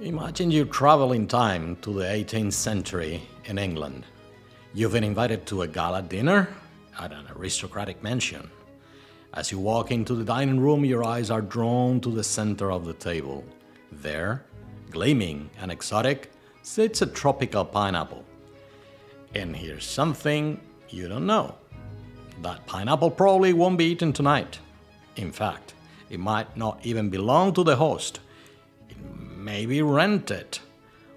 Imagine you travel in time to the 18th century in England. You've been invited to a gala dinner at an aristocratic mansion. As you walk into the dining room, your eyes are drawn to the center of the table. There, gleaming and exotic, sits a tropical pineapple. And here's something you don't know. That pineapple probably won't be eaten tonight. In fact, it might not even belong to the host. It may be rented.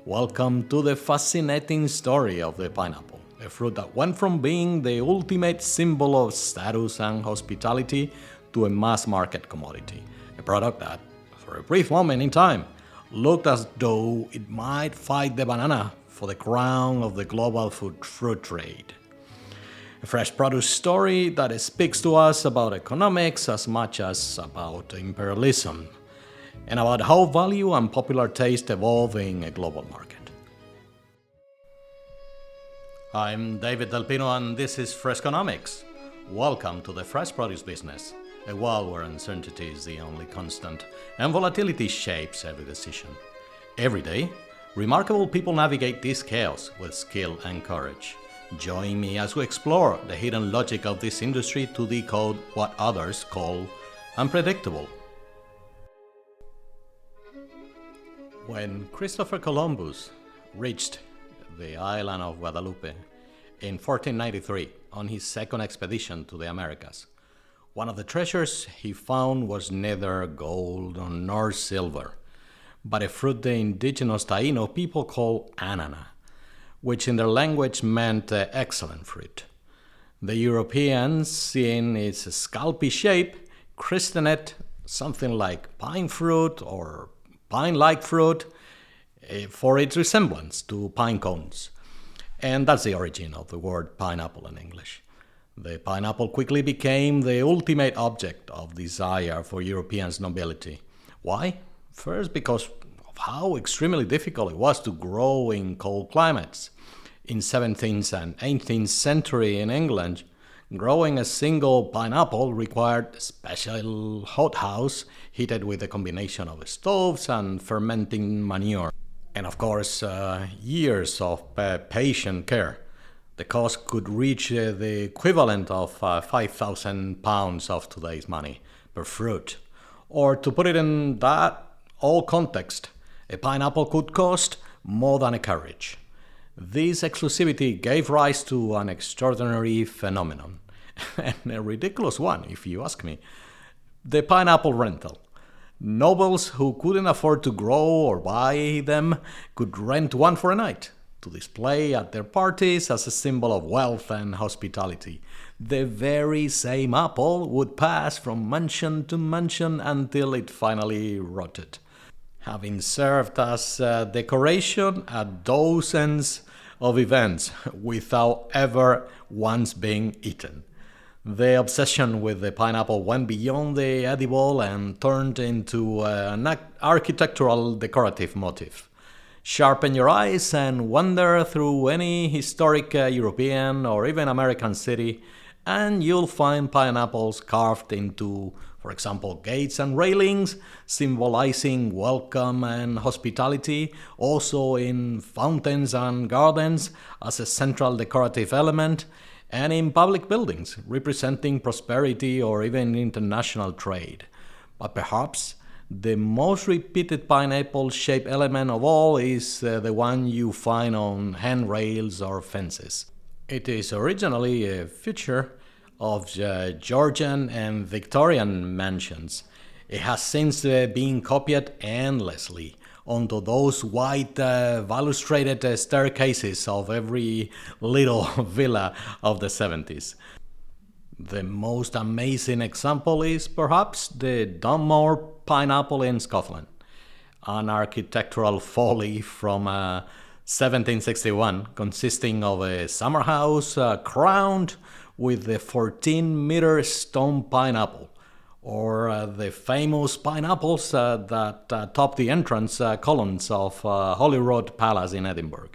Welcome to the fascinating story of the pineapple, a fruit that went from being the ultimate symbol of status and hospitality to a mass market commodity, a product that, for a brief moment in time, looked as though it might fight the banana for the crown of the global fruit trade. A fresh produce story that speaks to us about economics as much as about imperialism, and about how value and popular taste evolve in a global market. I'm David Del Pino and this is Fresconomics. Welcome to the fresh produce business, a world where uncertainty is the only constant and volatility shapes every decision. Every day, remarkable people navigate this chaos with skill and courage. Join me as we explore the hidden logic of this industry to decode what others call unpredictable. When Christopher Columbus reached the island of Guadalupe in 1493 on his second expedition to the Americas, one of the treasures he found was neither gold nor silver, but a fruit the indigenous Taino people call anana, which in their language meant excellent fruit. The Europeans, seeing its scalpy shape, christened it something like pine fruit or pine-like fruit for its resemblance to pine cones. And that's the origin of the word pineapple in English. The pineapple quickly became the ultimate object of desire for Europeans' nobility. Why? First, because of how extremely difficult it was to grow in cold climates. In 17th and 18th century in England, growing a single pineapple required a special hothouse heated with a combination of stoves and fermenting manure. And of course, years of patient care. The cost could reach the equivalent of 5,000 pounds of today's money per fruit. Or to put it in that old context, a pineapple could cost more than a carriage. This exclusivity gave rise to an extraordinary phenomenon, and a ridiculous one, if you ask me: the pineapple rental. Nobles who couldn't afford to grow or buy them could rent one for a night to display at their parties as a symbol of wealth and hospitality. The very same apple would pass from mansion to mansion until it finally rotted, having served as decoration at dozens of events without ever once being eaten. The obsession with the pineapple went beyond the edible and turned into an architectural decorative motif. Sharpen your eyes and wander through any historic European or even American city, and you'll find pineapples carved into, for example, gates and railings, symbolizing welcome and hospitality, also in fountains and gardens as a central decorative element, and in public buildings, representing prosperity or even international trade. But perhaps the most repeated pineapple-shaped element of all is the one you find on handrails or fences. It is originally a feature of Georgian and Victorian mansions. It has since been copied endlessly onto those white balustraded staircases of every little villa of the 70s. The most amazing example is perhaps the Dunmore pineapple in Scotland, an architectural folly from 1761 consisting of a summer house crowned with the 14-meter stone pineapple, or the famous pineapples that top the entrance columns of Holyrood Palace in Edinburgh.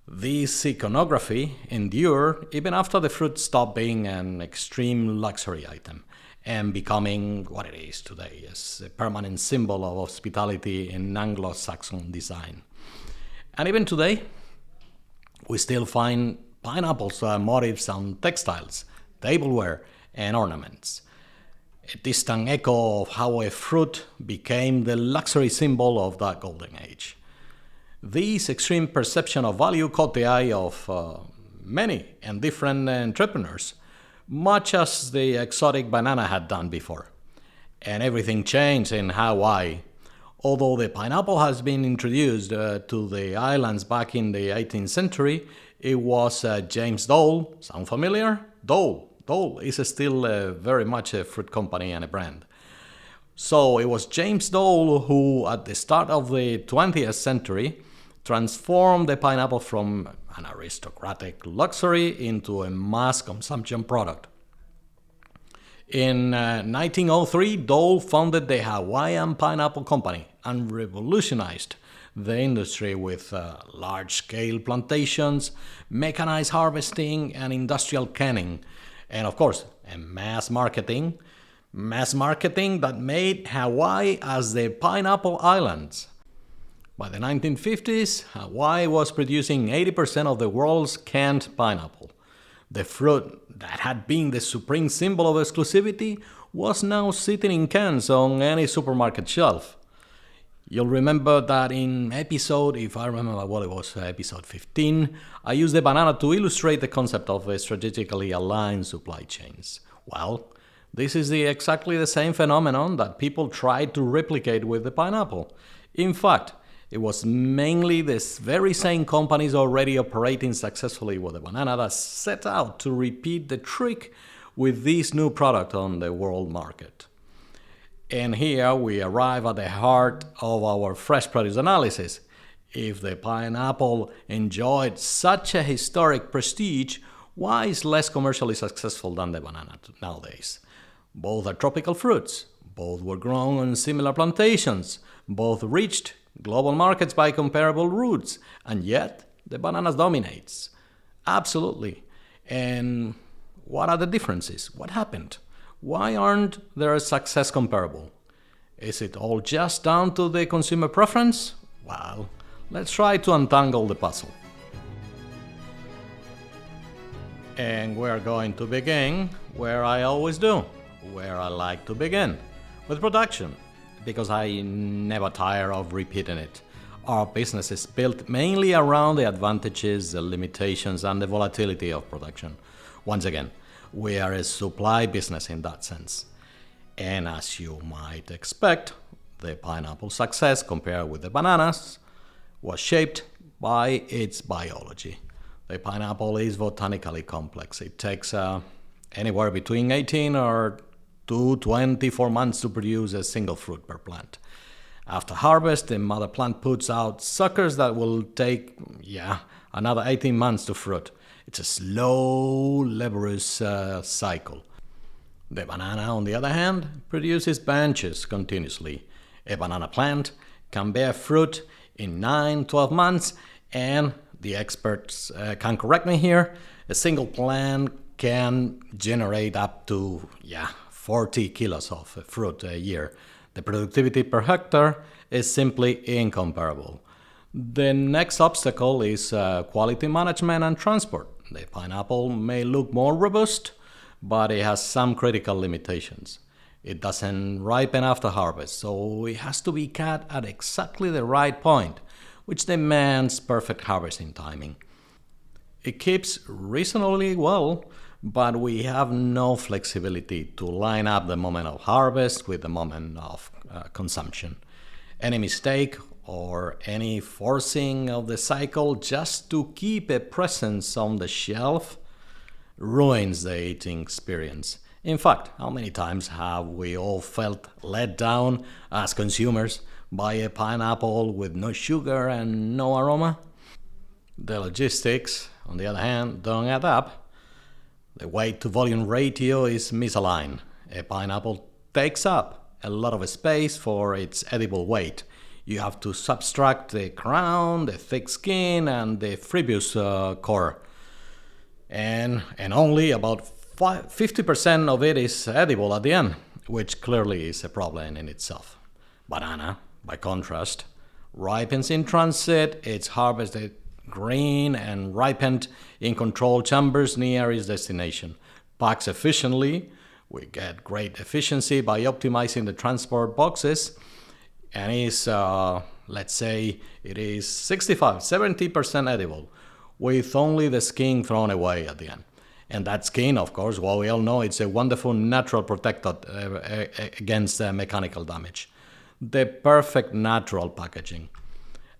This iconography endured even after the fruit stopped being an extreme luxury item and becoming what it is today, as a permanent symbol of hospitality in Anglo-Saxon design. And even today, we still find pineapples motifs on textiles, tableware, and ornaments. A distant echo of how a fruit became the luxury symbol of that golden age. This extreme perception of value caught the eye of many and different entrepreneurs, much as the exotic banana had done before. And everything changed in Hawaii. Although the pineapple has been introduced to the islands back in the 18th century, it was James Dole. Sound familiar? Dole. Dole is still very much a fruit company and a brand. So it was James Dole who, at the start of the 20th century, transformed the pineapple from an aristocratic luxury into a mass consumption product. In 1903, Dole founded the Hawaiian Pineapple Company and revolutionized the industry with large-scale plantations, mechanized harvesting, and industrial canning. And of course, a mass marketing that made Hawaii as the Pineapple Islands. By the 1950s, Hawaii was producing 80% of the world's canned pineapple. The fruit that had been the supreme symbol of exclusivity was now sitting in cans on any supermarket shelf. You'll remember that in episode, if I remember well, it was episode 15, I used the banana to illustrate the concept of strategically aligned supply chains. Well, this is exactly the same phenomenon that people tried to replicate with the pineapple. In fact, it was mainly these very same companies already operating successfully with the banana that set out to repeat the trick with this new product on the world market. And here we arrive at the heart of our fresh produce analysis. If the pineapple enjoyed such a historic prestige, why is less commercially successful than the banana nowadays? Both are tropical fruits, both were grown on similar plantations, both reached global markets by comparable routes, and yet the banana dominates. Absolutely. And what are the differences? What happened? Why aren't their success comparable? Is it all just down to the consumer preference? Well, let's try to untangle the puzzle. And we're going to begin where I always do, where I like to begin, with production, because I never tire of repeating it. Our business is built mainly around the advantages, the limitations, and the volatility of production. Once again, we are a supply business in that sense. And as you might expect, the pineapple's success compared with the bananas was shaped by its biology. The pineapple is botanically complex. It takes anywhere between 18 or to 24 months to produce a single fruit per plant. After harvest, the mother plant puts out suckers that will take, another 18 months to fruit. It's a slow, laborious cycle. The banana, on the other hand, produces bunches continuously. A banana plant can bear fruit in 9-12 months, and the experts can correct me here, a single plant can generate up to 40 kilos of fruit a year. The productivity per hectare is simply incomparable. The next obstacle is quality management and transport. The pineapple may look more robust, but it has some critical limitations. It doesn't ripen after harvest, so it has to be cut at exactly the right point, which demands perfect harvesting timing. It keeps reasonably well, but we have no flexibility to line up the moment of harvest with the moment of consumption. Any mistake or any forcing of the cycle just to keep a presence on the shelf ruins the eating experience. In fact, how many times have we all felt let down as consumers by a pineapple with no sugar and no aroma? The logistics, on the other hand, don't add up. The weight to volume ratio is misaligned. A pineapple takes up a lot of space for its edible weight. You have to subtract the crown, the thick skin, and the fibrous core. And only about 50% of it is edible at the end, which clearly is a problem in itself. Banana, by contrast, ripens in transit, it's harvested green and ripened in controlled chambers near its destination. Packs efficiently, we get great efficiency by optimizing the transport boxes, and let's say it is 65-70% edible, with only the skin thrown away at the end. And that skin, of course, well, we all know it's a wonderful natural protector against mechanical damage. The perfect natural packaging.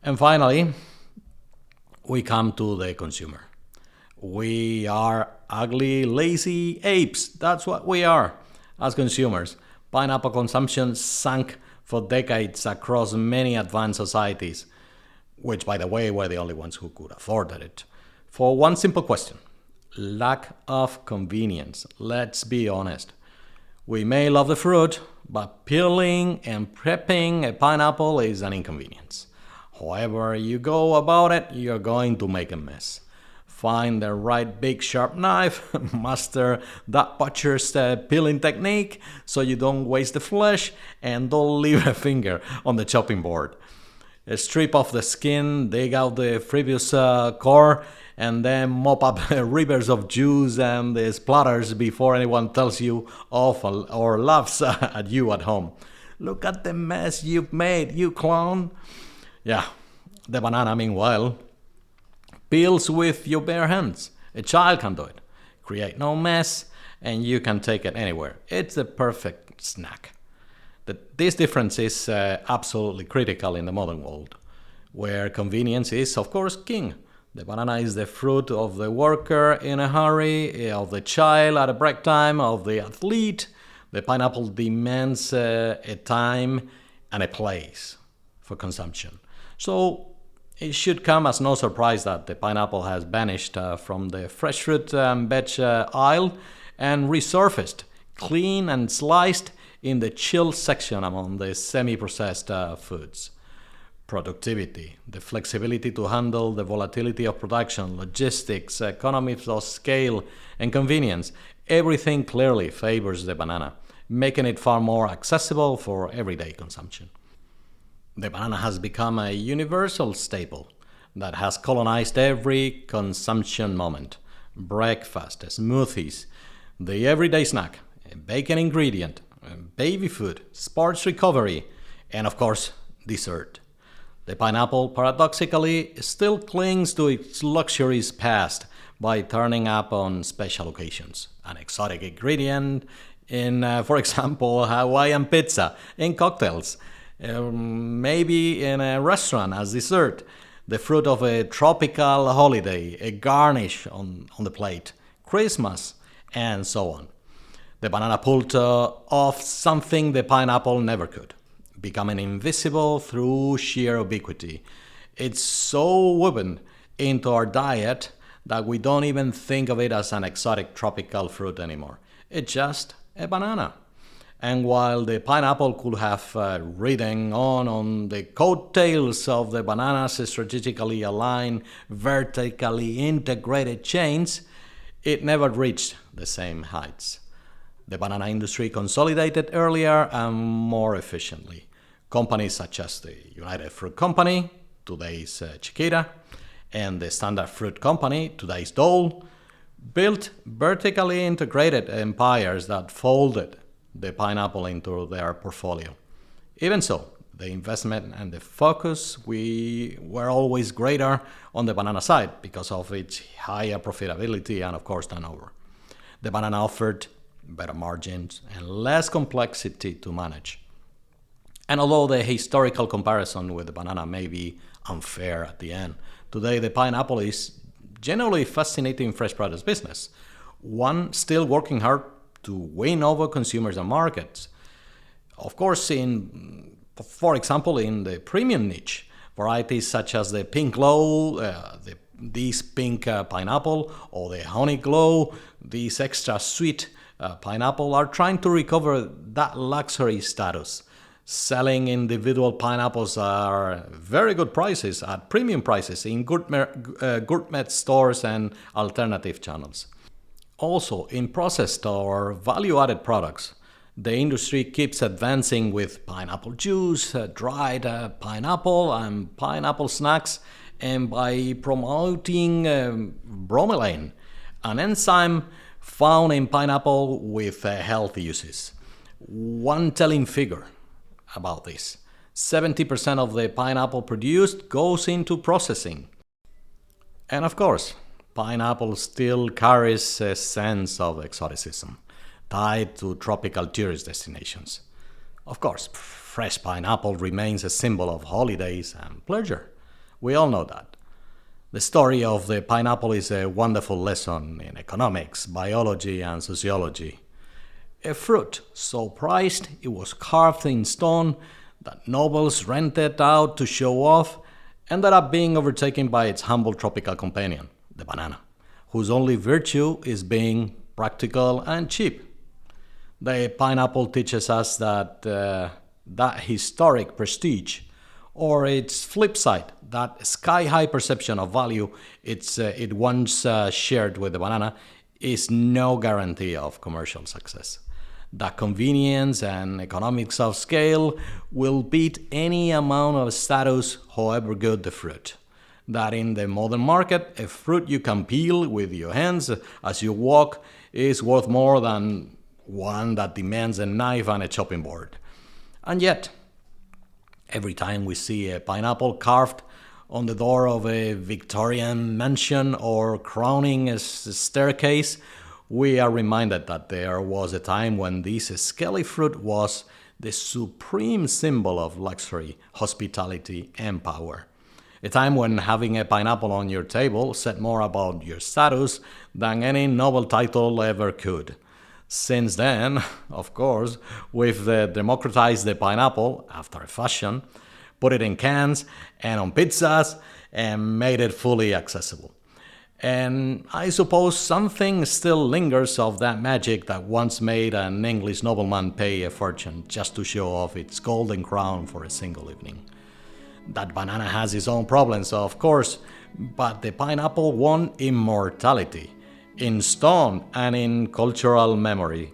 And finally, we come to the consumer. We are ugly, lazy apes. That's what we are as consumers. Pineapple consumption sank for decades across many advanced societies, which, by the way, were the only ones who could afford it. For one simple question: lack of convenience. Let's be honest. We may love the fruit, but peeling and prepping a pineapple is an inconvenience. However you go about it, you're going to make a mess. Find the right big sharp knife, master that butcher's peeling technique so you don't waste the flesh, and don't leave a finger on the chopping board. Strip off the skin, dig out the frivolous core, and then mop up rivers of juice and the splatters before anyone tells you off or laughs at you at home. Look at the mess you've made, you clown. Yeah, the banana, meanwhile, peels with your bare hands. A child can do it. Create no mess, and you can take it anywhere. It's the perfect snack. This difference is absolutely critical in the modern world, where convenience is, of course, king. The banana is the fruit of the worker in a hurry, of the child at a break time, of the athlete. The pineapple demands a time and a place for consumption. So it should come as no surprise that the pineapple has vanished from the fresh fruit and veg aisle and resurfaced, clean and sliced, in the chilled section among the semi-processed foods. Productivity, the flexibility to handle the volatility of production, logistics, economies of scale, and convenience, everything clearly favors the banana, making it far more accessible for everyday consumption. The banana has become a universal staple that has colonized every consumption moment. Breakfast, smoothies, the everyday snack, a bacon ingredient, baby food, sports recovery, and of course, dessert. The pineapple, paradoxically, still clings to its luxuries past by turning up on special occasions. An exotic ingredient in, for example, Hawaiian pizza, in cocktails, maybe in a restaurant as dessert, the fruit of a tropical holiday, a garnish on the plate, Christmas, and so on. The banana pulled off something the pineapple never could, becoming invisible through sheer ubiquity. It's so woven into our diet that we don't even think of it as an exotic tropical fruit anymore. It's just a banana. And while the pineapple could have ridden on the coattails of the banana's strategically aligned, vertically integrated chains, it never reached the same heights. The banana industry consolidated earlier and more efficiently. Companies such as the United Fruit Company, today's Chiquita, and the Standard Fruit Company, today's Dole, built vertically integrated empires that folded the pineapple into their portfolio. Even so, the investment and the focus were always greater on the banana side because of its higher profitability and, of course, turnover. The banana offered better margins and less complexity to manage. And although the historical comparison with the banana may be unfair at the end, today the pineapple is generally a fascinating fresh produce business, one still working hard to win over consumers and markets. Of course, for example, in the premium niche, varieties such as the Pink Glow, this pink pineapple, or the Honey Glow, this extra sweet pineapple, are trying to recover that luxury status. Selling individual pineapples are very good prices at premium prices in gourmet stores and alternative channels. Also, in processed or value-added products, the industry keeps advancing with pineapple juice, dried pineapple, and pineapple snacks, and by promoting bromelain, an enzyme found in pineapple with health uses. One telling figure about this: 70% of the pineapple produced goes into processing. And of course, pineapple still carries a sense of exoticism tied to tropical tourist destinations. Of course, fresh pineapple remains a symbol of holidays and pleasure. We all know that. The story of the pineapple is a wonderful lesson in economics, biology, and sociology. A fruit so prized it was carved in stone that nobles rented out to show off ended up being overtaken by its humble tropical companion, the banana, whose only virtue is being practical and cheap. The pineapple teaches us that historic prestige, or its flip side, that sky-high perception of value it once shared with the banana, is no guarantee of commercial success. That convenience and economics of scale will beat any amount of status, however good the fruit. That in the modern market, a fruit you can peel with your hands as you walk is worth more than one that demands a knife and a chopping board. And yet, every time we see a pineapple carved on the door of a Victorian mansion or crowning a staircase, we are reminded that there was a time when this scaly fruit was the supreme symbol of luxury, hospitality, and power. A time when having a pineapple on your table said more about your status than any Nobel title ever could. Since then, of course, we've democratized the pineapple after a fashion, put it in cans and on pizzas, and made it fully accessible. And I suppose something still lingers of that magic that once made an English nobleman pay a fortune just to show off its golden crown for a single evening. That banana has its own problems, of course, but the pineapple won immortality in stone and in cultural memory.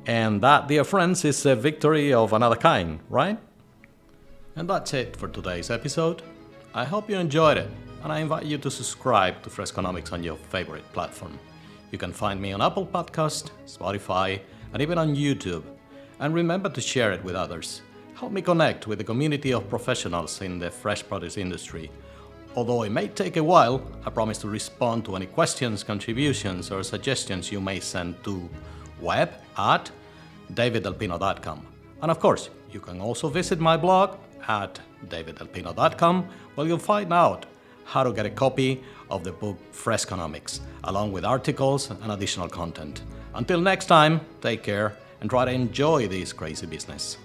And that, dear friends, is a victory of another kind, right? And that's it for today's episode. I hope you enjoyed it, and I invite you to subscribe to Fresconomics on your favorite platform. You can find me on Apple Podcast, Spotify, and even on YouTube. And remember to share it with others. Help me connect with the community of professionals in the fresh produce industry. Although it may take a while, I promise to respond to any questions, contributions, or suggestions you may send to web@daviddelpino.com. And of course, you can also visit my blog at daviddelpino.com, where you'll find out how to get a copy of the book Fresconomics, along with articles and additional content. Until next time, take care and try to enjoy this crazy business.